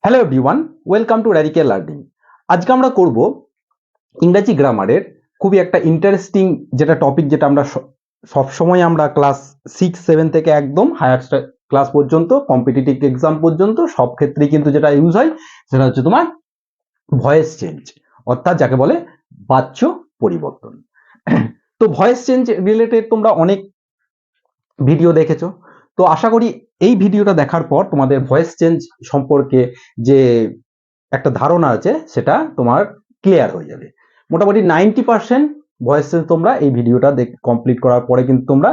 Hello everyone, welcome to radical learning. আজকে আমরা করব ইংরেজি গ্রামারের খুবই একটা ইন্টারেস্টিং যেটা টপিক, যেটা আমরা সবসময় আমরা ক্লাস 6-7 থেকে একদম হায়ার ক্লাস পর্যন্ত কম্পিটিটিভ এক্সাম পর্যন্ত সব ক্ষেত্রেই কিন্তু যেটা ইউজ হয় সেটা হচ্ছে তোমার ভয়েস চেঞ্জ, অর্থাৎ যাকে বলে বাচ্য পরিবর্তন। তো ভয়েস চেঞ্জ রিলেটেড তোমরা অনেক ভিডিও দেখেছো, তো আশা করি এই ভিডিওটা দেখার পর তোমাদের ভয়েস চেঞ্জ সম্পর্কে যে একটা ধারণা আছে সেটা তোমার ক্লিয়ার হয়ে যাবে। মোটামুটি 90% ভয়েস চেঞ্জ তোমরা এই ভিডিওটা কমপ্লিট করার পরে কিন্তু তোমরা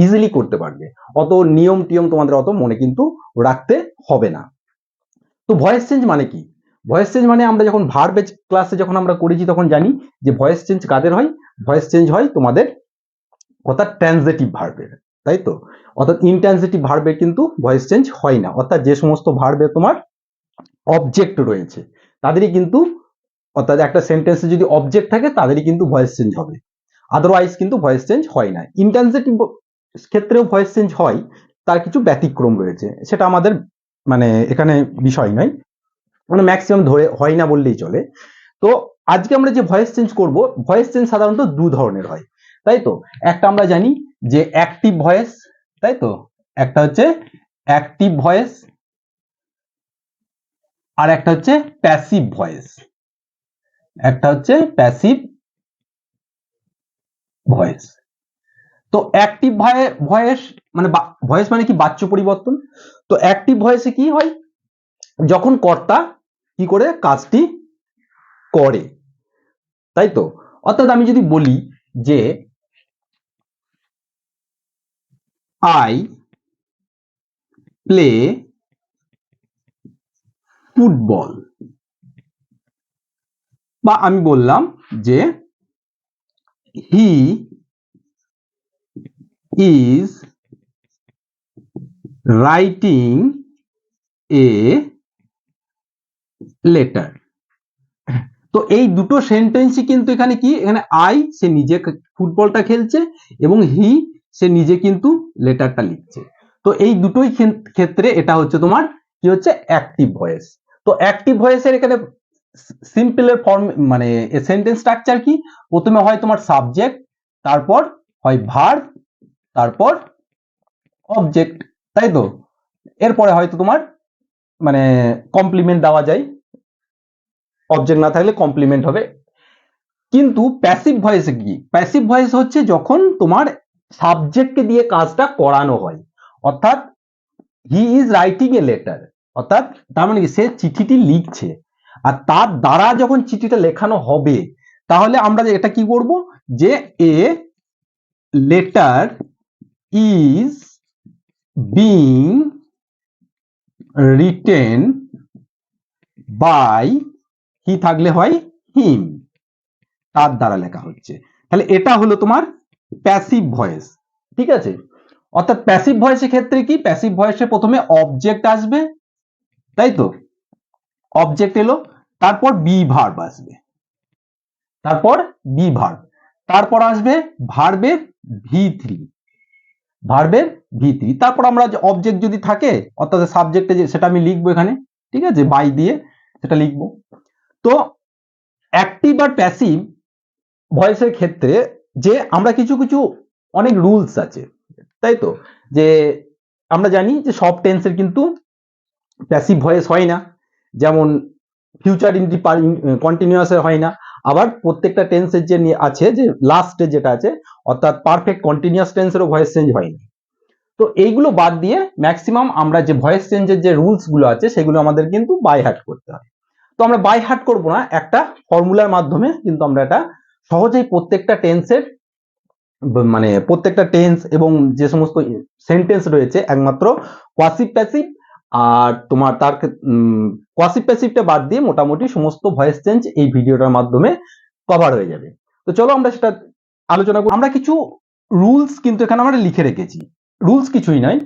ইজিলি করতে পারবে। অত নিয়ম টিয়ম তোমাদের অত মনে কিন্তু রাখতে হবে না। তো ভয়েস চেঞ্জ মানে কি? ভয়েস চেঞ্জ মানে আমরা যখন ভার্বের ক্লাসে যখন আমরা করেছি তখন জানি যে ভয়েস চেঞ্জ কাদের হয়। ভয়েস চেঞ্জ হয় তোমাদের, অর্থাৎ ট্রানজিটিভ ভার্বের, তাই তো। অর্থাৎ ইনট্রানজিটিভ ভার্বের কিন্তু ভয়েস চেঞ্জ হয় না। অর্থাৎ যে সমস্ত ভার্বে তোমার অবজেক্ট রয়েছে তাদেরই কিন্তু, অর্থাৎ একটা সেন্টেন্সে যদি অবজেক্ট থাকে তাদেরই কিন্তু ভয়েস চেঞ্জ হবে, আদারওয়াইজ কিন্তু ভয়েস চেঞ্জ হয় না। ইনট্রানজিটিভ ক্ষেত্রেও ভয়েস চেঞ্জ হয়, তার কিছু ব্যতিক্রম রয়েছে, সেটা আমাদের মানে এখানে বিষয় নয়, মানে ম্যাক্সিমাম ধরে হয় না বললেই চলে। তো আজকে আমরা যে ভয়েস চেঞ্জ করব, ভয়েস চেঞ্জ সাধারণত দু ধরনের হয়, তাই তো। একটা আমরা জানি যে অ্যাক্টিভ ভয়েস, তাই তো। একটা হচ্ছে অ্যাক্টিভ ভয়েস আর একটা হচ্ছে প্যাসিভ ভয়েস। একটা হচ্ছে প্যাসিভ ভয়েস। তো অ্যাক্টিভ ভয়েস মানে ভয়েস মানে কি বাচ্য পরিবর্তন। তো অ্যাক্টিভ ভয়েসে কি হয়, যখন কর্তা কি করে কাজটি করে, তাই তো। অর্থাৎ আমি যদি বলি যে আই প্লে ফুটবল, বা আমি বললাম যে he is writing a letter. তো এই দুটো সেন্টেন্সই কিন্তু এখানে কি, এখানে আই সে নিজে ফুটবলটা খেলছে এবং হি সে নিজে কিন্তু লেটারটা লিখছে। তো এই দুটোই ক্ষেত্রে এটা হচ্ছে তোমার কি হচ্ছে অ্যাক্টিভ ভয়েস। তো অ্যাক্টিভ ভয়েসের এখানে সিম্পলের ফর্ম মানে সেন্টেন্স স্ট্রাকচার কি, প্রথমে হয় তোমার সাবজেক্ট, তারপর হয় ভার্ব, তারপর অবজেক্ট, তাই তো। এরপরে হয়তো তোমার মানে কমপ্লিমেন্ট দেওয়া যায়, অবজেক্ট না থাকলে কমপ্লিমেন্ট হবে। কিন্তু প্যাসিভ ভয়েসে কি, প্যাসিভ ভয়েস হচ্ছে যখন তোমার সাবজেক্টকে দিয়ে কাজটা করানো হয়, অর্থাৎ he is writing a letter, অর্থাৎ তার মানে কি সে চিঠিটি লিখছে, আর তার দ্বারা যখন চিঠিটা লেখানো হবে তাহলে আমরা এটা কি করব, যে a letter is being written by, কি থাকলে হয় হিম, তার দ্বারা লেখা হচ্ছে। তাহলে এটা হলো তোমার প্যাসিভ ভয়েস, ঠিক আছে। অর্থাৎ প্যাসিভ ভয়েসের ক্ষেত্রে কি, প্যাসিভ ভয়েসে প্রথমে অবজেক্ট আসবে, তাই তো। অবজেক্ট এলো, তারপর বি ভার্ব আসবে, তারপর বি ভার্ব, তারপর আসবে ভার্বের ভি3, ভার্বের ভি3, তারপর আমরা অবজেক্ট যদি থাকে অর্থাৎ সাবজেক্টে সেটা আমি লিখবো এখানে, ঠিক আছে, বাই দিয়ে সেটা লিখবো। তো অ্যাক্টিভ আর প্যাসিভ ভয়েসের ক্ষেত্রে যে আমরা কিছু কিছু অনেক রুলস আছে, তাই তো। যে আমরা জানি যে সব টেন্সের কিন্তু প্যাসিভ ভয়েস হয় না, যেমন ফিউচার কন্টিনিউয়াসের হয় না। আবার প্রত্যেকটা টেন্সের যে আছে, যে লাস্টে যেটা আছে অর্থাৎ পারফেক্ট কন্টিনিউয়াস টেন্সেরও ভয়েস চেঞ্জ হয় না। তো এইগুলো বাদ দিয়ে ম্যাক্সিমাম আমরা যে ভয়েস চেঞ্জের যে রুলস গুলো আছে সেগুলো আমাদের কিন্তু বাই হার্ট করতে হয়। তো আমরা বাই হার্ট করবো না, একটা ফর্মুলার মাধ্যমে কিন্তু আমরা এটা সহজেই প্রত্যেকটা টেন্সের মানে প্রত্যেকটা টেন্স এবং যে সমস্ত সেন্টেন্স রয়েছে একমাত্র কোয়াসিভ প্যাসিভ আর তোমার তার কোয়াসিভ প্যাসিভটা বাদ দিয়ে মোটামুটি সমস্ত ভয়েস চেঞ্জ এই ভিডিওটার মাধ্যমে কভার হয়ে যাবে। তো চলো আমরা সেটা আলোচনা করি। আমরা কিছু রুলস কিন্তু এখানে আমরা লিখে রেখেছি। রুলস কিছুই নয়,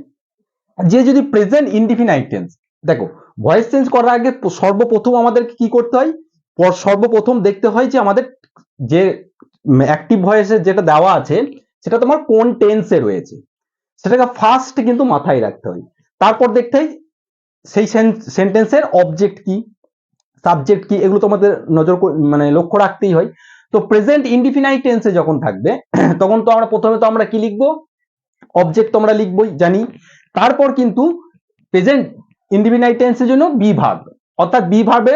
যে যদি প্রেজেন্ট ইনডিফিনাইট টেন্স, দেখো ভয়েস চেঞ্জ করার আগে সর্বপ্রথম আমাদের কি করতে হয়, সর্বপ্রথম দেখতে হয় যে আমাদের যে অ্যাক্টিভ ভয়েসে যেটা দেওয়া আছে সেটা তোমার কোন টেন্সে রয়েছে, সেটাকে ফার্স্ট কিন্তু মাথায় রাখতে হয়। তারপর দেখতে হয় সেই সেন্টেন্সের অবজেক্ট কি, সাবজেক্ট কি, এগুলো তোমাদের মানে লক্ষ্য রাখতেই হয়। তো প্রেজেন্ট ইনডিফিনাইট টেন্সে যখন থাকবে তখন তো আমরা প্রথমে তো আমরা কি লিখবো, অবজেক্ট তো আমরা লিখবই জানি। তারপর কিন্তু প্রেজেন্ট ইনডিফিনাইট টেন্সের জন্য বি ভার্ব, অর্থাৎ বি ভার্বে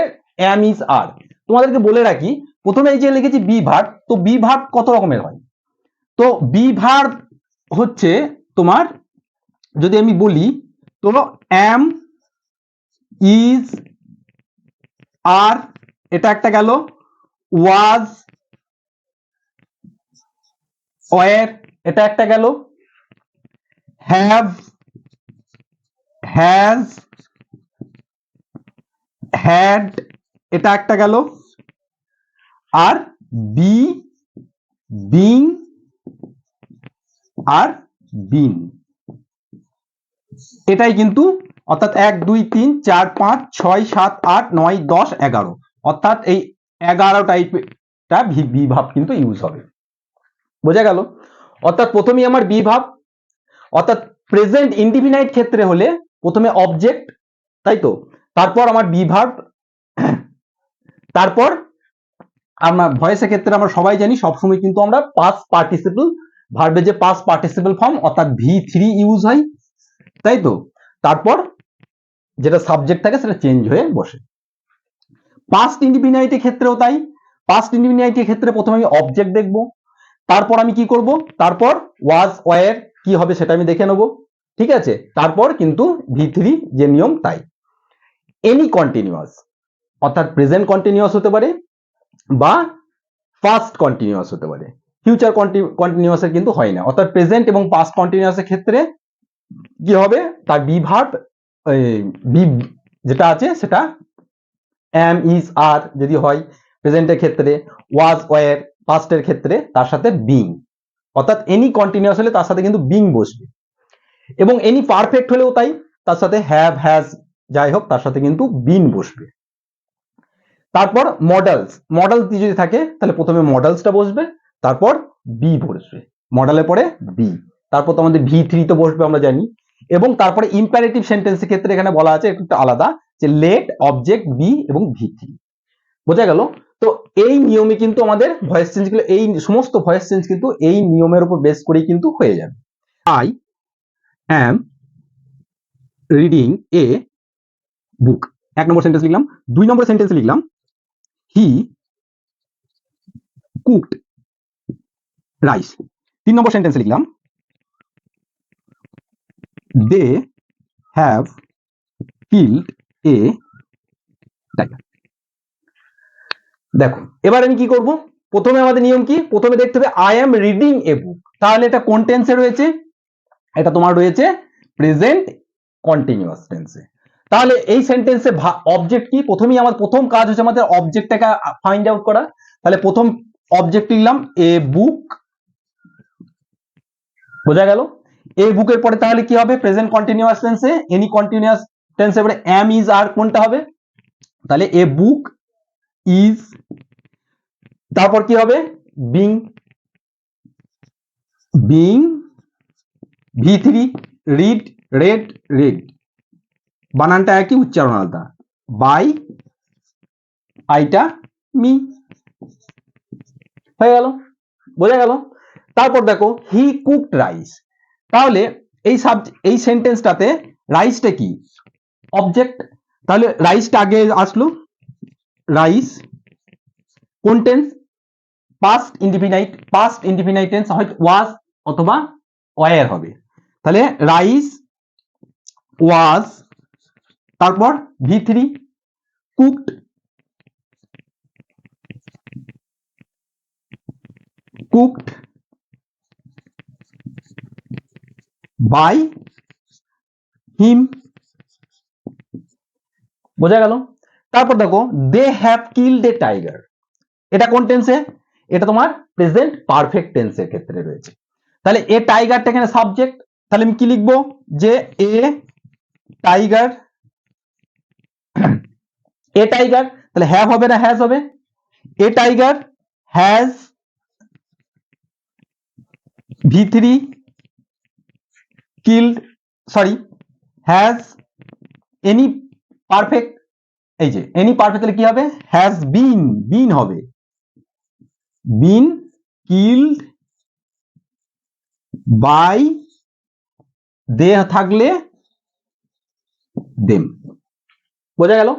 এম ইজ আর। তোমাদেরকে বলে রাখি, প্রথমে এই যে লিখেছি বি ভার্ব, তো বি ভার্ব কত রকমের হয়? তো বি ভার্ব হচ্ছে তোমার, যদি আমি বলি তো এম ইজ আর, এটা একটা গেল। ওয়াজ ওয়ার, এটা একটা গেল। হ্যাভ হ্যাজ হ্যাড, এটা একটা গেল। আর বি বিং আর বিন, এটাই কিন্তু, অর্থাৎ 1 2 3 4 5 6 7 8 9 10 11, অর্থাৎ এই 11 টাইপটা বি ভার্ব কিন্তু ইউজ হবে। বোঝা গেল? অর্থাৎ প্রথমেই আমার বি ভার্ব, অর্থাৎ প্রেজেন্ট ইনডিফিনাইট ক্ষেত্রে হলে প্রথমে অবজেক্ট, তাই তো, তারপর আমার বি ভার্ব, তারপর আমরা ভয়েসের ক্ষেত্রে আমরা সবাই জানি সবসময় কিন্তু আমরা পাস্ট পার্টিসিপল ভার্বের যে পাস্ট পার্টিসিপল ফর্ম অর্থাৎ V3 ইউজ হয়, তাই তো। তারপর যেটা সাবজেক্ট থাকে সেটা চেঞ্জ হয়ে বসে। পাস্ট ইনডিফিনাইটের ক্ষেত্রেও তাই। পাস্ট ইনডিফিনাইটের ক্ষেত্রে প্রথমে আমি অবজেক্ট দেখব, তারপর আমি কি করব, তারপর ওয়াজ ওয়ার কি হবে সেটা আমি দেখে নেব, ঠিক আছে। তারপর কিন্তু V3 যে নিয়ম তাই। এনি কন্টিনিউয়াস, অর্থাৎ প্রেজেন্ট কন্টিনিউয়াস হতে পারে বা পাস্ট কন্টিনিউয়াস হতে পারে, ফিউচার কন্টিনিউয়াসের কিন্তু হয় না। অর্থাৎ প্রেজেন্ট এবং পাস্ট কন্টিনিউয়াসের ক্ষেত্রে কি হবে, তার বি ভার্ব বি যেটা আছে সেটা এম ইজ আর যদি হয় প্রেজেন্টের ক্ষেত্রে, ওয়াজ ওয়ার পাস্টের ক্ষেত্রে তার সাথে বিং, অর্থাৎ এনি কন্টিনিউয়াস হলে তার সাথে কিন্তু বিং বসবে। এবং এনি পারফেক্ট হলেও তাই, তার সাথে হ্যাভ হ্যাজ যাই হোক তার সাথে কিন্তু বিন বসবে। তারপর মডেলস, মডেলস যদি থাকে তাহলে প্রথমে মডেলসটা বসবে, তারপর বি বসবে, মডেলের পরে বি, তারপর তো আমাদের V3 তো বসবে আমরা জানি। এবং তারপরে ইম্পারেটিভ সেন্টেন্সের ক্ষেত্রে এখানে বলা আছে একটু আলাদা, যে লেট অবজেক্ট বি এবং V3। বোঝা গেল? তো এই নিয়মে কিন্তু আমাদের ভয়েস চেঞ্জ গুলো, এই সমস্ত ভয়েস চেঞ্জ কিন্তু এই নিয়মের উপর বেস করেই কিন্তু হয়ে যাবে। I am reading a book, 1 নম্বর সেন্টেন্স লিখলাম। 2 নম্বর সেন্টেন্স লিখলাম হি কুকড রাইস। 3 নম্বর সেন্টেন্স লিখলাম they have killed a tiger. দেখো এবার আমি কি করব, প্রথমে আমাদের নিয়ম কি, প্রথমে দেখতে হবে আই এম রিডিং এ বুক, তাহলে এটা কোন টেন্সে রয়েছে, এটা তোমার রয়েছে প্রেজেন্ট কন্টিনিউয়াস টেন্সে। তাহলে এই সেন্টেন্সে অবজেক্ট কি, প্রথমেই আমার প্রথম কাজ হচ্ছে আমাদের অবজেক্টটাকে ফাইন্ড আউট করা। তাহলে প্রথম অবজেক্ট লিখলাম এ বুক, বোঝা গেল? এ বুকের পরে তাহলে কি হবে, প্রেজেন্ট কন্টিনিউয়াস টেন্সে এনি কন্টিনিউয়াস টেন্সে পরে এম ইজ আর কোনটা হবে, তাহলে এ বুক ইজ, তারপর কি হবে being, being V3 read red red, বানানটা একই উচ্চারণ আলাদা, বাই আইটা মি, হয়ে গেল, বোঝা গেল? তারপর দেখো হি কুকড রাইস, তাহলে এই সেন্টেন্সটাতে রাইসটা কি অবজেক্ট, তাহলে রাইসটা আগে আসলো, রাইস কোন টেন্স, পাস্ট ইনডিফিনাইট টেন্স, হয়তো ওয়াজ অথবা ওয়ার হবে। তাহলে রাইস ওয়াজ, তারপর V3 কুকড, কুকড বাই হিম, বোঝা গেল? তারপর দেখো they have killed a tiger, এটা কোন টেন্সে, এটা তোমার প্রেজেন্ট পারফেক্ট টেন্সের ক্ষেত্রে রয়েছে। তাহলে এ টাইগারটা এখানে সাবজেক্ট, তাহলে আমি কি লিখবো, যে এ টাইগার, এ টাইগার, তাহলে হ্যাভ হবে না হ্যাজ হবে, a tiger has V3 killed, sorry has any perfect, এই যে এনি পারফেক্ট তাহলে কি হবে, হ্যাজ বিন, বিন হবে, বিন কিলড বাই, দে থাকলে দেম। বোঝা গেল?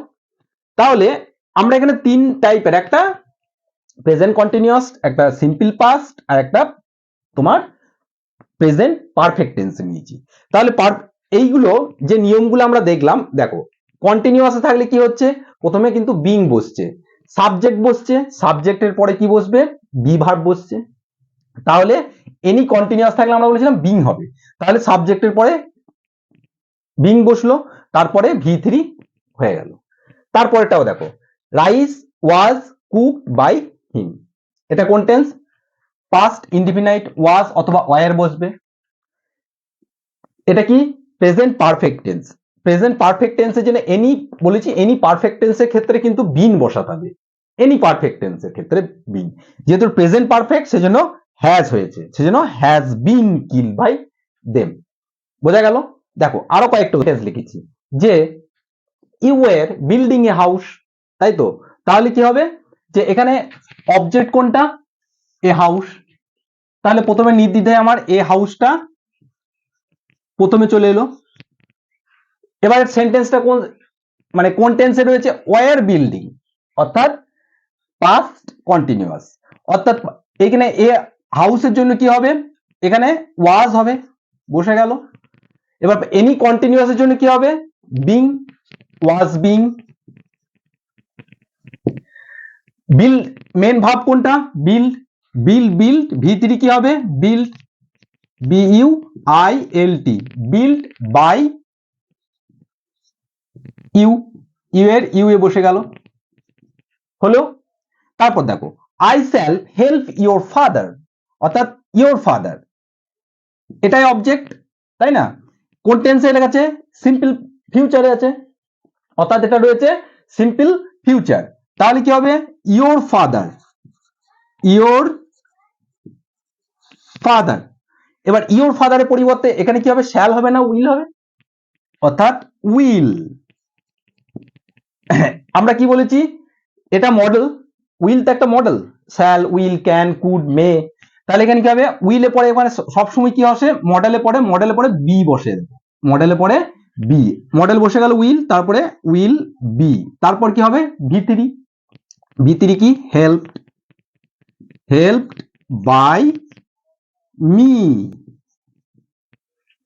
তাহলে আমরা এখানে তিন টাইপের, একটা প্রেজেন্ট কন্টিনিউয়াস, একটা সিম্পল পাস্ট, আর একটা তোমার প্রেজেন্ট পারফেক্ট টেন্সে নিয়েছি। তাহলে এইগুলো যে নিয়মগুলো আমরা দেখলাম, দেখো কন্টিনিউয়াসে থাকলে কি হচ্ছে, প্রথমে কিন্তু বিং বসছে, সাবজেক্ট বসছে, সাবজেক্টের পরে কি বসবে, বি ভার্ব বসছে। তাহলে এনি কন্টিনিউয়াস থাকলে আমরা বলেছিলাম বিং হবে, তাহলে সাবজেক্টের পরে বিং বসলো, তারপরে V3 হয়ে গেল। তারপরেটাও দেখো, rice was cooked by him, এটা কোন টেন্স, পাস্ট ইনডিফিনাইট, ওয়াজ অথবা ওয়্যার বসবে। এটা কি, present perfect tense. Present perfect টেন্সের জন্য এনি বলেছি, এনি পারফেক্ট টেন্সের ক্ষেত্রে কিন্তু বিন বসাতে হবে, এনি পারফেক্ট টেন্সের ক্ষেত্রে বিন, যেহেতু প্রেজেন্ট পারফেক্ট সেজন্য হ্যাজ হয়েছে, সেজন্য has been killed by them. বোঝা গেল? দেখো আরো কয়েকটা টেন্স লিখেছি, যে you were building a house, তাই তো, তাহলে কি হবে, যে এখানে অবজেক্ট কোনটা, এ হাউস, তাহলে প্রথমে নির্দ্বিধায় আমার এ হাউসটা প্রথমে চলে এলো। এবার সেন্টেন্সটা কোন, মানে কোন টেন্সে রয়েছে, ওয়্যার বিল্ডিং, অর্থাৎ পাস্ট কন্টিনিউয়াস, অর্থাৎ এখানে এ হাউসের জন্য কি হবে, এখানে ওয়াজ হবে, বসে গেল। এবার এনি কন্টিনিউয়াসের জন্য কি হবে, বিং, ওয়াজ বিং। বিল মেন ভাব কোনটা, বিল্ড, বিল্ড V3 কি হবে, build, BUILT, build by you, you এ বসে গেল, হলো। তারপর দেখো, I shall help your father, অর্থাৎ ইউর ফাদার, এটাই অবজেক্ট, তাই না, কোন টেন্সে লেখা আছে, সিম্পল ফিউচারে আছে, অর্থাৎ এটা রয়েছে সিম্পল ফিউচার, তাহলে কি হবে, ইউর ফাদার, ইউর ফাদার। এবার ইউর ফাদারের পরিবর্তে এখানে কি হবে, শ্যাল হবে না উইল হবে, অর্থাৎ উইল। আমরা কি বলেছি, এটা মডেল, উইল তো একটা model, shall, will, can, could, may, তাহলে এখানে কি হবে, উইলে পরে এখানে সবসময় কি আসে, মডেলে পরে বি বসে, মডেলে পরে বি, মডেল বসে গেল উইল, তারপরে উইল বি, তারপর কি হবে, V3 কি, হেল্প, হেল্প বাই মি।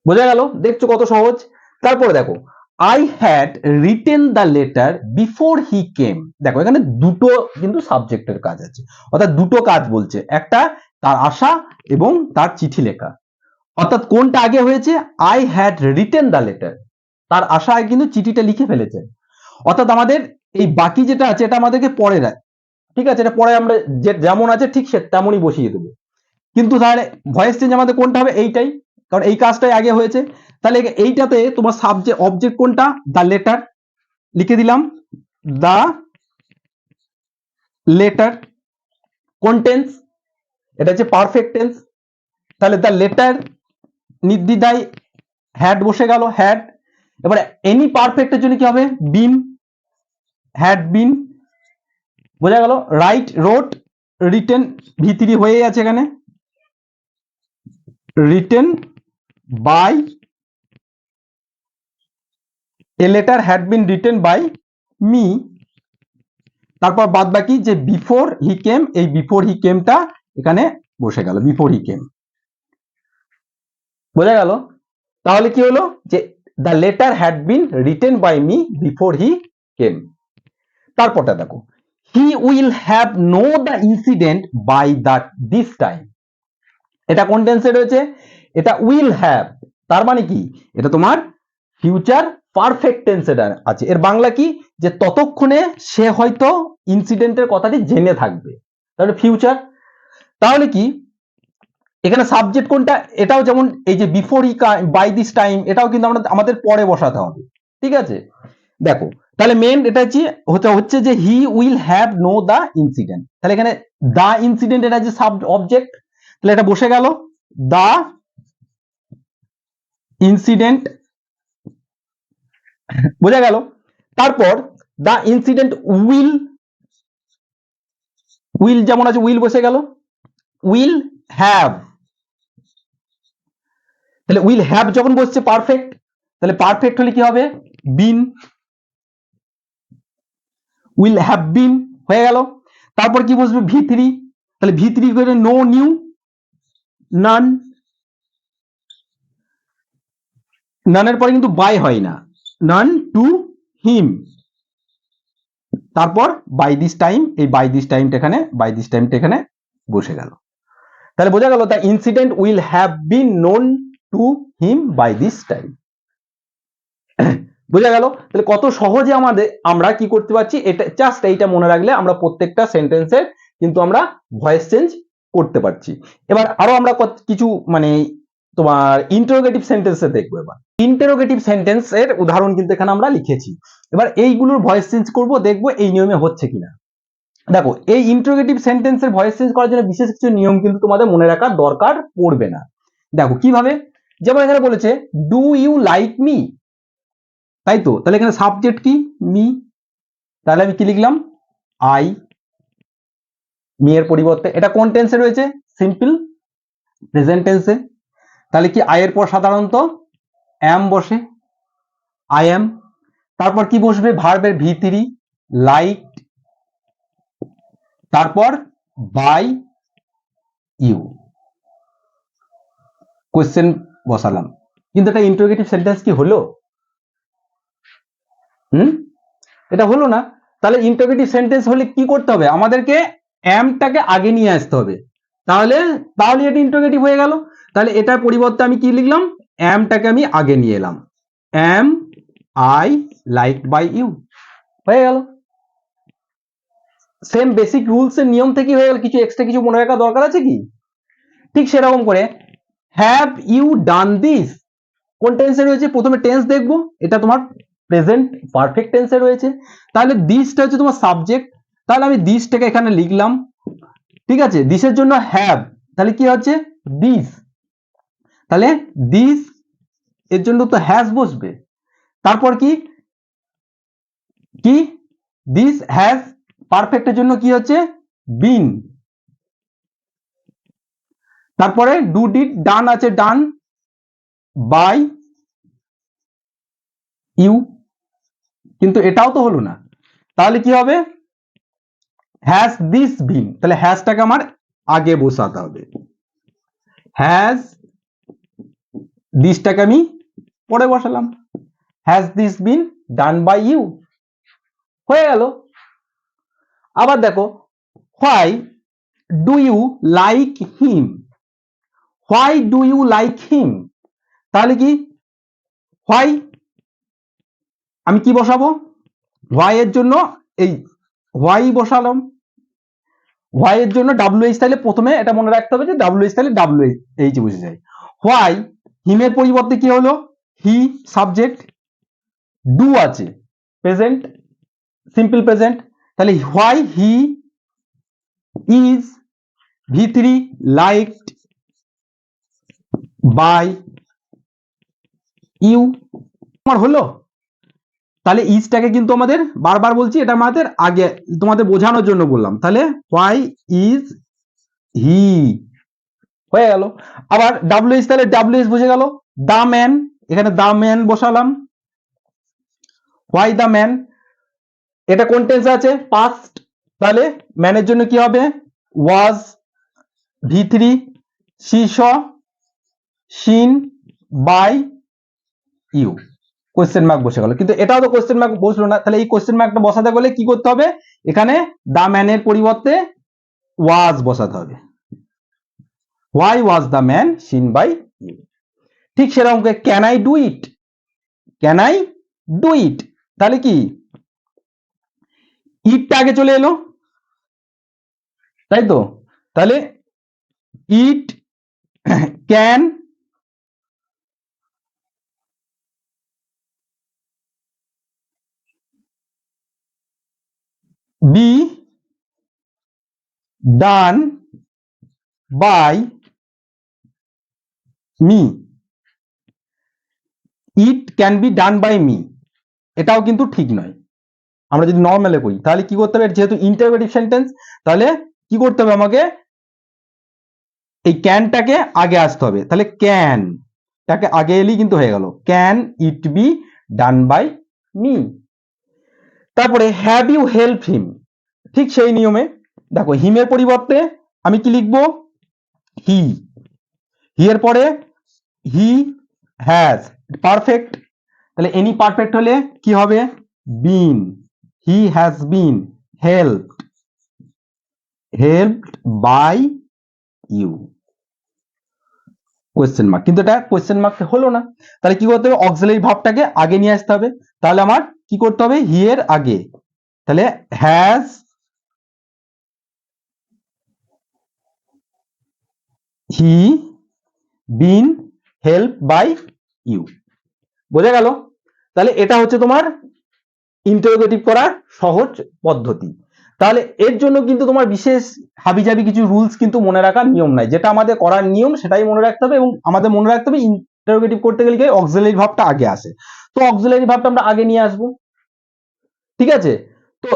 বোঝা গেল? দেখছো কত সহজ। তারপরে দেখো, I had written the letter before he came, দেখো এখানে দুটো কিন্তু সাবজেক্টের কাজ আছে, অর্থাৎ দুটো কাজ বলছে, একটা তার আসা এবং তার চিঠি লেখা, অর্থাৎ কোনটা আগে হয়েছে, I had written the letter, তার আশায় কিন্তু চিঠিটা লিখে ফেলেছে, অর্থাৎ আমাদের এই বাকি যেটা আছে এটা আমাদেরকে পরে দেয়, ঠিক আছে, এটা পরে আমরা যেমন আছে ঠিক তেমনই বসিয়ে দেবো, কিন্তু তাহলে ভয়েস চেঞ্জ আমাদের কোনটা হবে, এইটাই, কারণ এই কাজটাই আগে হয়েছে, তাহলে এইটাতে তোমার সাবজেক্ট অবজেক্ট কোনটা, দ্য লেটার, লিখে দিলাম দ্য লেটার। কোন টেন্স, এটা হচ্ছে পারফেক্ট টেন্স, তাহলে দ্য লেটার নির্দ্বিধায় হ্যাড বসে গেল, হ্যাড। এবারে এনি পারফেক্টের জন্য কি হবে, বিন, হ্যাড বিন। বোঝা গেল? রাইট, রোট, রিটেন, V3 হয়ে আছে এখানে, written by, a letter had been written by me. তারপর বাদ বাকি যে বিফোর হি কেম, এই বিফোর হি কেমটা এখানে বসে গেল, বিফোর হি কেম। বোঝা গেল? তাহলে কি হলো, যে the letter had been written by me before he came. তারপরটা দেখো, he will have know the incident by that this time, এটা কোন টেন্সে রয়েছে, এটা উইল হ্যাভ, তার মানে কি, এটা তোমার ফিউচার পারফেক্ট টেন্সে আছে, এর বাংলা কি, যে ততক্ষণে সে হয়তো ইনসিডেন্টের কথাটি জেনে থাকবে, তাহলে ফিউচার। তাহলে কি, এখানে সাবজেক্ট কোনটা, এটাও যেমন এই যে before he by this time, এটাও কিন্তু আমাদের পরে বসাতে হবে, ঠিক আছে। দেখো তাহলে মেন এটা হচ্ছে যে হি will have know the incident, তাহলে এখানে দ্য ইনসিডেন্ট এটা যে সাব অবজেক্ট, তাহলে এটা বসে গেল দ্য ইনসিডেন্ট বোঝা গেল? তারপর দ্য ইনসিডেন্ট উইল যেমন আছে, উইল বসে গেল, উইল হ্যাভ, তাহলে উইল হ্যাভ যখন বসছে পারফেক্ট, তাহলে পারফেক্ট হলে কি হবে? বিন, উইল হ্যাভ বিন হয়ে গেল। তারপর কি বসবে? ভি থ্রি, তাহলে ভি থ্রি করে নো নিউ নান, নানের পরে কিন্তু বাই হয় না, নান টু হিম, তারপর বাই দিস টাইম, এই বাই দিস টাইমটা এখানে, বাই দিস টাইমটা এখানে বসে গেল। তাহলে বোঝা গেল the incident will have been known to him by this time. বোঝা গেল? তাহলে কত সহজে আমরা কি করতে পারছি, এটা জাস্ট এইটা মনে রাখলে আমরা প্রত্যেকটা সেন্টেন্সের কিন্তু আমরা ভয়েস চেঞ্জ করতে পারছি। এবার আরো আমরা কিছু মানে তোমার ইন্টারোগেটিভ সেন্টেন্সে দেখবো। এবার ইন্টারোগেটিভ সেন্টেন্সের উদাহরণ কিন্তু এখানে আমরা লিখেছি। এবার এইগুলোর ভয়েস চেঞ্জ করব, দেখবো এই নিয়মে হচ্ছে কিনা। দেখো, এই ইন্টারোগেটিভ সেন্টেন্সের ভয়েস চেঞ্জ করার জন্য বিশেষ কিছু নিয়ম কিন্তু তোমাদের মনে রাখার দরকার পড়বে না। দেখো কিভাবে, যেমন এখানে বলেছে ডু ইউ লাইক মি, তাই তো, তাহলে এখানে সাবজেক্ট কি? মি, তাহলে আমি কি লিখলাম? আই, মি এর পরিবর্তে এটা কোন টেন্সে রয়েছে? সিম্পল প্রেজেন্ট টেন্সে, তাহলে কি আই এর পর সাধারণত অ্যাম বসে, আই অ্যাম। তারপর কি বসবে? ভার্বের ভি থ্রি, লাইক, তারপর বাই ইউ, কোশ্চেন বসালাম। কিন্তু এটা ইন্টারোগেটিভ সেন্টেন্স কি হলো? এটা হলো না। তাহলে ইন্টারোগেটিভ সেন্টেন্স হলে কি করতে হবে? আমাদেরকে অ্যামটাকে আগে নিয়ে আসতে হবে, তাহলে এটা ইন্টারোগেটিভ হয়ে গেল। তাহলে এটার পরিবর্তে আমি কি লিখলাম? অ্যামটাকে আমি আগে নিয়ে এলাম, am I liked by you, হয়ে গেল। সেম বেসিক রুলস এর নিয়ম থেকে হয়ে গেল, কিছু এক্সট্রা কিছু মনে রাখার দরকার আছে কি? ঠিক সেরকম করে হ্যাভ ইউ ডান দিস কোন টেন্সে রয়েছে? প্রথমে টেন্স দেখবো, এটা তোমার প্রেজেন্ট পারফেক্ট টেন্সে রয়েছে, তাহলে দিসটা হচ্ছে তোমার সাবজেক্ট, তাহলে আমি দিসটাকে এখানে লিখলাম। ঠিক আছে, দিসের জন্য হ্যাভ, তাহলে কি হচ্ছে? দিস, তাহলে দিস এর জন্য তো হ্যাজ বসবে। তারপর কি কি দিস হ্যাজ পারফেক্টের জন্য কি হচ্ছে? বিন। তারপরে ডু ডিড, ডান আছে, ডান বাই ইউ, কিন্তু এটাও তো হলো না, তাহলে কি হবে? হ্যাজ দিস বিন, তাহলে হ্যাজটাকে আমার আগে বসাতে হবে, হ্যাজ দিসটাকে আমি পরে বসালাম, has this been done by you, হয়ে গেল। আবার দেখো, why do you like him, why do you like him, তাহলে কি হোয়াই আমি কি বসাবো? হোয়াই এর জন্য এই হোয়াই বসালাম, হোয়াই এর জন্য ডাব্লিউএইচ, তাহলে প্রথমে এটা মনে রাখতে হবে যে ডাব্লিউএইচ তাহলে ডাব্লিউএইচ বসে যায়। হোয়াই হিমের পরিবর্তে কি হলো? হি সাবজেক্ট, ডু আছে প্রেজেন্ট সিম্পল প্রেজেন্ট, তাহলে why he is V three liked by you, আমার হলো। তাহলে ইজটাকে কিন্তু আমাদের বারবার বলছি, এটা আমাদের আগে তোমাদের বোঝানোর জন্য বললাম, তাহলে হোয়াই ইজ হি হয়ে গেল। আবার ডাব্লিউএইচ, তাহলে ডাব্লিউএইচ বসে গেল, দা ম্যান, এখানে দা ম্যান বসালাম, হোয়াই দা ম্যান, এটা কোন টেন্সে আছে? পাস্ট, তাহলে ম্যানের জন্য কি হবে? Was V three, see saw seen by you, question mark বসে গেল। কিন্তু এটাও তো কোশ্চেন মার্ক বসলো না, তাহলে এই কোশ্চেন মার্কটা বসাতে গেলে কি করতে হবে? এখানে দা ম্যানের পরিবর্তে ওয়াজ বসাতে হবে, why was the man seen by you. ঠিক সেরকম can I do it, can I do it, তাহলে কি ইটটা আগে চলে এলো, তাই তো, তাহলে it can be done by me, it can be done by me, এটাও কিন্তু ঠিক নয়। আমরা যদি নর্মালে করি তাহলে কি করতে হবে, যেহেতু ইন্টারোগেটিভ সেন্টেন্স তাহলে কি করতে হবে, আমাকে এই ক্যানটাকে আগে আসতে হবে। তাহলে ক্যান টাকে আগে এলেই কিন্তু হয়ে গেল, can it be done by me. তারপরে হ্যাভ ইউ হেল্প হিম, ঠিক সেই নিয়মে দেখো হিমের পরিবর্তে আমি কি লিখবো, হি। হি এর পরে হি হ্যাজ, পারফেক্ট। তাহলে এনি পারফেক্ট হলে কি হবে, been, he has been helped by you, question mark. কিন্তু এটা কোয়েশ্চেন মার্ক হলো না, তাহলে কি করতে হবে, অক্সিলারি ভার্বটাকে আগে নিয়ে আসতে হবে। তাহলে আমার কি করতে হবে, হি এর আগে, তাহলে has he been help by you. বোঝা গেল? তাহলে এটা হচ্ছে তোমার ইন্টারোগেটিভ করার সহজ পদ্ধতি। তাহলে এর জন্য কিন্তু তোমার বিশেষ হাবিজাবি কিছু রুলস কিন্তু মনে রাখার নিয়ম নাই, যেটা আমাদের করার নিয়ম সেটাই মনে রাখতে হবে। এবং আমাদের মনে রাখতে হবে ইন্টারোগেটিভ করতে গেলে কি অক্সিলারি ভার্বটা আগে আসে, তো অক্সিলারি ভার্বটা আমরা আগে নিয়ে আসবো। ঠিক আছে? তো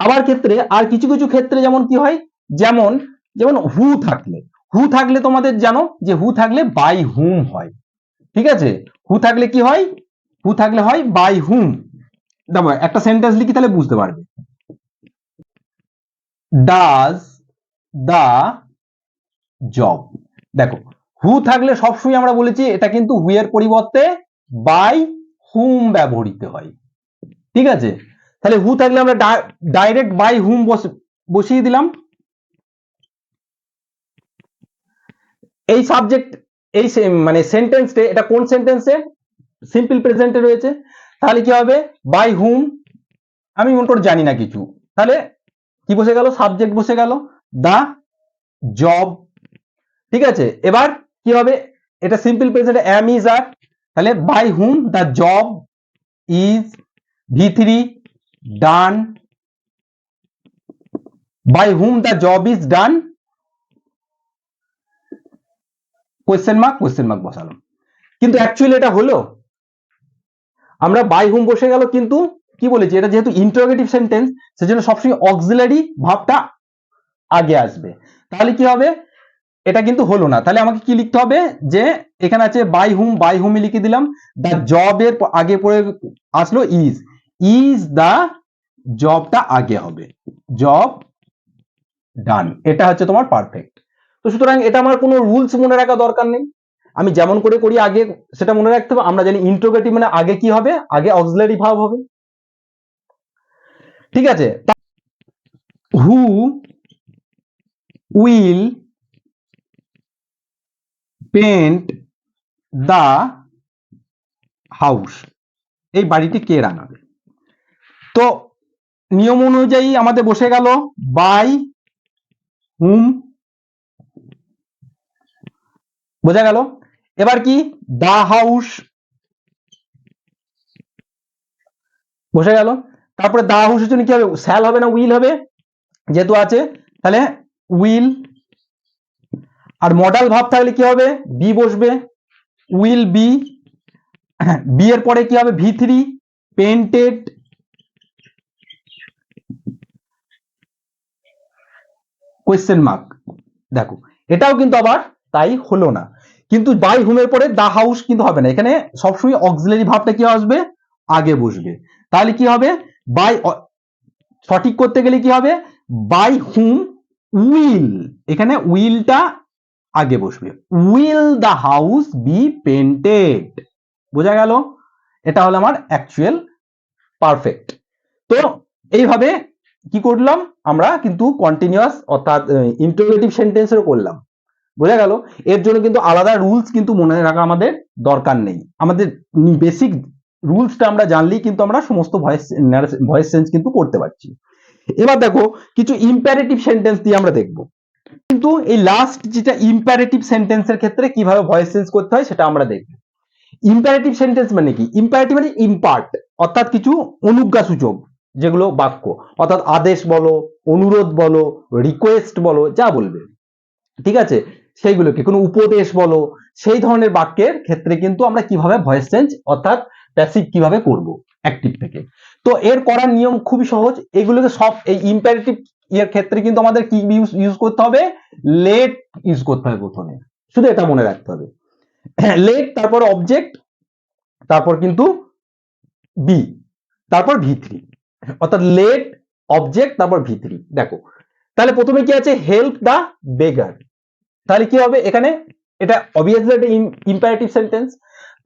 আবার ক্ষেত্রে আর কিছু কিছু ক্ষেত্রে যেমন কি হয়, যেমন যেমন হু থাকলে তোমাদের জানো যে হু থাকলে বাই হুম হয়। ঠিক আছে? হু থাকলে কি হয়, হু থাকলে হয় বাই হুম। দেখো একটা সেন্টেন্স লিখি তাহলে বুঝতে পারবে। ডাজ দা জব, দেখো হু থাকলে সবসময় আমরা বলেছি এটা কিন্তু হু এর পরিবর্তে বাই হুম ব্যবহৃত হয়। ঠিক আছে? তাহলে হু থাকলে আমরা ডাইরেক্ট বাই হুম বসিয়ে দিলাম। এই সাবজেক্ট এই মানে সেন্টেন্সে, এটা কোন সেন্টেন্সে, সিম্পল প্রেজেন্টে রয়েছে, তাহলে কি হবে, বাই হুম, আমি মনে করে জানি না কিছু, তাহলে কি বসে গেল, সাবজেক্ট বসে গেল, দা জব। ঠিক আছে? এবার কি হবে, এটা সিম্পল প্রেজেন্টে অ্যাম ইজ আর, তাহলে by whom the job is V3 done, by whom the job is done, question mark বসালাম। কিন্তু অ্যাকচুয়ালি এটা হলো, আমরা বাই হুম বসে গেল, কিন্তু কি বলেছি, এটা যেহেতু ইন্টারোগেটিভ সেন্টেন্স সেজন্য সবসময় অক্সিলারি ভার্বটা আগে আসবে। তাহলে কি হবে, এটা কিন্তু হলো না। তাহলে আমাকে কি লিখতে হবে, যে এখানে আছে বাই হুম লিখে দিলাম, দা জবের আগে পড়ে আসলো ইজ দা জবটা আগে হবে, জব ডান, এটা হচ্ছে তোমার পারফেক্ট। তো সুতরাং এটা আমার কোনো রুলস মনে রাখা দরকার নেই, আমি যেমন করে করি আগে সেটা মনে রাখতে হবে। আমরা জানি ইন্টারোগেটিভ মানে আগে কি হবে, আগে অক্সিলারি ভার্ব হবে। ঠিক আছে? Who will paint the house, এই বাড়িটি কে রাঙাবে। তো নিয়ম অনুযায়ী আমাদের বসে গেল বাই হুম, বোঝা গেল? এবার কি, দা হাউস বসে গেল। তারপরে দা হাউসের জন্য কি হবে, শ্যাল হবে না উইল হবে, যেহেতু আছে, তাহলে উইল। আর মডাল ভাব থাকলে কি হবে, বি বসবে, উইল বি। বি এর পরে কি হবে, V3 পেন্টেড, কোয়েশ্চেন মার্ক। দেখো এটাও কিন্তু আবার তাই হলো না, কিন্তু বাই হুমের পরে দা হাউস কিন্তু হবে না, এখানে সবসময় অক্সিলারি ভাবটা কি আসবে, আগে বসবে। তাহলে কি হবে, বাই, সঠিক করতে গেলে কি হবে, বাই হুম উইল, এখানে উইলটা আগে বসবে, will the house be painted. বোঝা গেল? এটা হলো আমার অ্যাকচুয়াল পারফেক্ট। তো এইভাবে কি করলাম, আমরা কিন্তু কন্টিনিউয়াস অর্থাৎ ইন্টারোগেটিভ সেন্টেন্সের করলাম। বোঝা গেল? এর জন্য কিন্তু আলাদা রুলস কিন্তু মনে রাখা আমাদের দরকার নেই, আমাদের বেসিক রুলসটা আমরা জানলেই কিন্তু আমরা সমস্ত ভয়েস চেঞ্জ কিন্তু করতে পারছি। এবার দেখো কিছু ইম্পারেটিভ সেন্টেন্স দিয়ে আমরা দেখব, কিন্তু এই লাস্ট যেটা ইম্পারেটিভ সেন্টেন্সের ক্ষেত্রে কিভাবে ভয়েস চেঞ্জ করতে হয় সেটা আমরা দেখব। ইম্পারেটিভ সেন্টেন্স মানে কি, ইম্পারেটিভ মানে ইম্পার্ট, অর্থাৎ কিছু অনুজ্ঞাসূচক যেগুলো বাক্য, অর্থাৎ আদেশ বলো, অনুরোধ বলো, রিকোয়েস্ট বলো, যা বলবে। ঠিক আছে? সেইগুলোকে, কোনো উপদেশ বলো, সেই ধরনের বাক্যের ক্ষেত্রে কিন্তু আমরা কিভাবে ভয়েস চেঞ্জ অর্থাৎ প্যাসিভ কিভাবে করব অ্যাক্টিভ থেকে। তো এর করার নিয়ম খুবই সহজ। এগুলোকে সব এই ইম্পারেটিভ এর ক্ষেত্রে কিন্তু আমাদের কি ইউজ করতে হবে, লেট ইউজ করতে হবে প্রথমে, শুধু এটা মনে রাখতে হবে। লেট, তারপর অবজেক্ট, তারপর কিন্তু বি, তারপর ভি3, অর্থাৎ লেট, অবজেক্ট, তারপর ভি3। দেখো তাহলে প্রথমে কি আছে, হেল্প দা বেগার। তাহলে কি হবে এখানে, এটা অবভিয়াসলি একটা ইম্পারেটিভ সেন্টেন্স।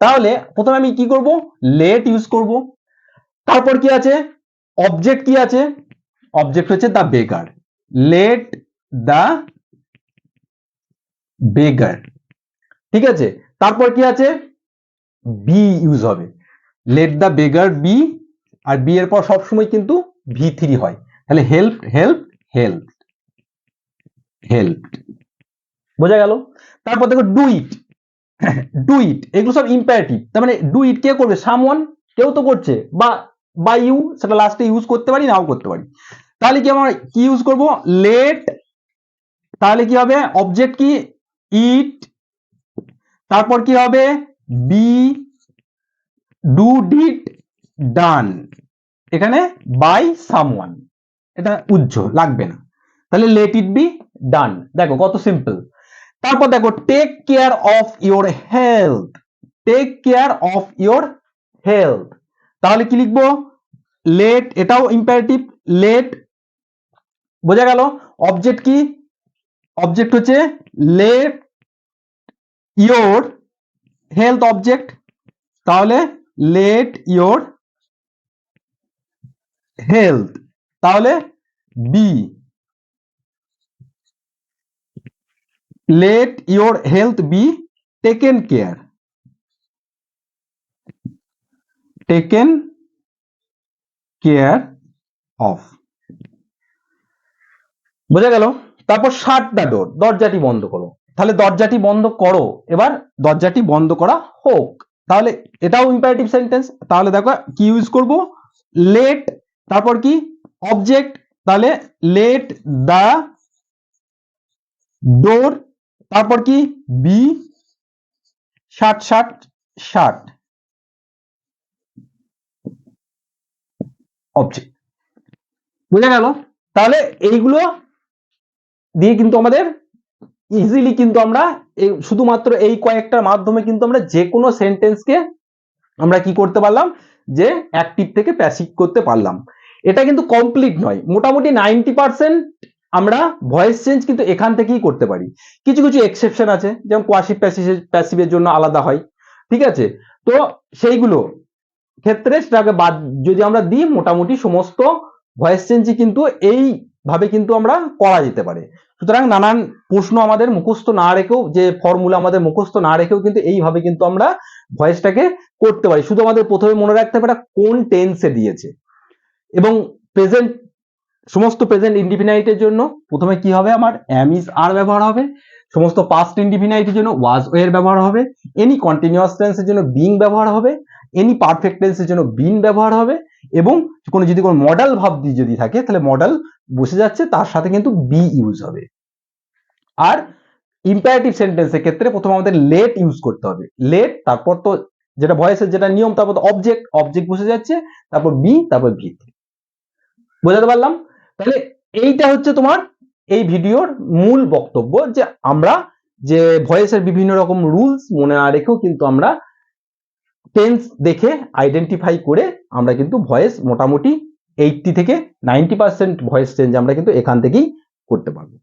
তাহলে প্রথমে আমি কি করব, লেট ইউজ করব। তারপর কি আছে, অবজেক্ট কি আছে, অবজেক্ট হচ্ছে দা বেগার, লেট দা বেগার, ঠিক আছে। তারপর কি আছে, বি ইউজ হবে, লেট দা বেগার বি, আর বি এর পর সবসময় কিন্তু ভি3 হয়। তাহলে হেল্প, হেল্প, হেল্প, হেল্প, বোঝা গেল। তারপর দেখো ডু ইট, ডু ইট, এগুলো সব ইম্পারেটিভ। তার মানে ডু ইট কে করবে, সামওয়ান, কেউ তো করছে, বা বাই ইউ, সেটা লাস্টে ইউজ করতে পারি, নাও করতে পারি। তাহলে কি আমরা কি ইউজ করব, লেট, তাহলে কি হবে, অবজেক্ট কি, ইট, তারপর কি হবে, বি, ডু, ডিড, ডান, এখানে বাই সামওয়ান, এটা উজ্জ্বল লাগবে না। তাহলে লেট ইট বি ডান। দেখো কত সিম্পল। তারপর দেখো take care of your health, take care of your health, তাহলে কি লিখবো, লেট, এটাও ইম্পারেটিভ, লেট, বোঝা গেল। অবজেক্ট কি, অবজেক্ট হচ্ছে লেট ইওর হেলথ অবজেক্ট, তাহলে লেট ইওর হেলথ, তাহলে B, let your health be taken care, taken care of, বোঝা গেল। তারপর শাট দ্য ডোর, দরজাটি বন্ধ করো, তাহলে দরজাটি বন্ধ করো, এবার দরজাটি বন্ধ করা হোক, তাহলে এটাও ইম্পারেটিভ সেন্টেন্স। তাহলে দেখো কি ইউজ করব, লেট, তারপর কি অবজেক্ট, তাহলে লেট দা ডোর, তারপর কি বি, শাট, শাট, শাট, অবজেক্ট, বোঝা গেল। তাহলে এইগুলো দিয়ে কিন্তু আমাদের ইজিলি কিন্তু আমরা শুধুমাত্র এই কয়েকটার মাধ্যমে কিন্তু আমরা যে কোনো সেন্টেন্সকে আমরা কি করতে পারলাম, যে অ্যাক্টিভ থেকে প্যাসিভ করতে পারলাম। এটা কিন্তু কমপ্লিট নয়, মোটামুটি 90% আমরা ভয়েস চেঞ্জ কিন্তু এখান থেকেই করতে পারি। কিছু কিছু এক্সেপশন আছে, যেমন কোয়াসিভ প্যাসিভের জন্য আলাদা হয়, ঠিক আছে। তো সেইগুলো ক্ষেত্রে সেটাকে বাদ যদি আমরা দিই, মোটামুটি সমস্ত ভয়েস চেঞ্জই কিন্তু এইভাবে কিন্তু আমরা করা যেতে পারে। সুতরাং নানান প্রশ্ন আমাদের মুখস্থ না রেখেও, যে ফর্মুলা আমাদের মুখস্থ না রেখেও কিন্তু এইভাবে কিন্তু আমরা ভয়েসটাকে করতে পারি। শুধু আমাদের প্রথমে মনে রাখতে হবে এটা কোন টেন্সে দিয়েছে, এবং প্রেজেন্ট, সমস্ত প্রেজেন্ট ইনডিফিনাইটের জন্য প্রথমে কি হবে, আমার am is are ব্যবহার হবে। সমস্ত পাস্ট ইনডিফিনাইটের জন্য was were ব্যবহার হবে। এনি কন্টিনিউয়াস টেন্সের জন্য being ব্যবহার হবে। এনি পারফেক্ট টেন্সের জন্য been ব্যবহার হবে। এবং যদি কোনো মডাল ভাব যদি থাকে, তাহলে মডাল বসে যাচ্ছে, তার সাথে কিন্তু be ইউজ হবে। আর ইম্পারেটিভ সেন্টেন্সের ক্ষেত্রে প্রথমে আমাদের লেট ইউজ করতে হবে, লেট, তারপর তো যেটা ভয়েসের যেটা নিয়ম, তারপর অবজেক্ট, অবজেক্ট বসে যাচ্ছে, তারপর বি, তারপর ভি। বোঝাতে পারলাম। তাহলে এইটা হচ্ছে তোমার এই ভিডিওর মূল বক্তব্য, যে আমরা যে ভয়েসের বিভিন্ন রকম রুলস মনে না রেখেও কিন্তু আমরা টেন্স দেখে আইডেন্টিফাই করে আমরা কিন্তু ভয়েস মোটামুটি 80 থেকে 90% ভয়েস চেঞ্জ আমরা কিন্তু এখান থেকেই করতে পারবো।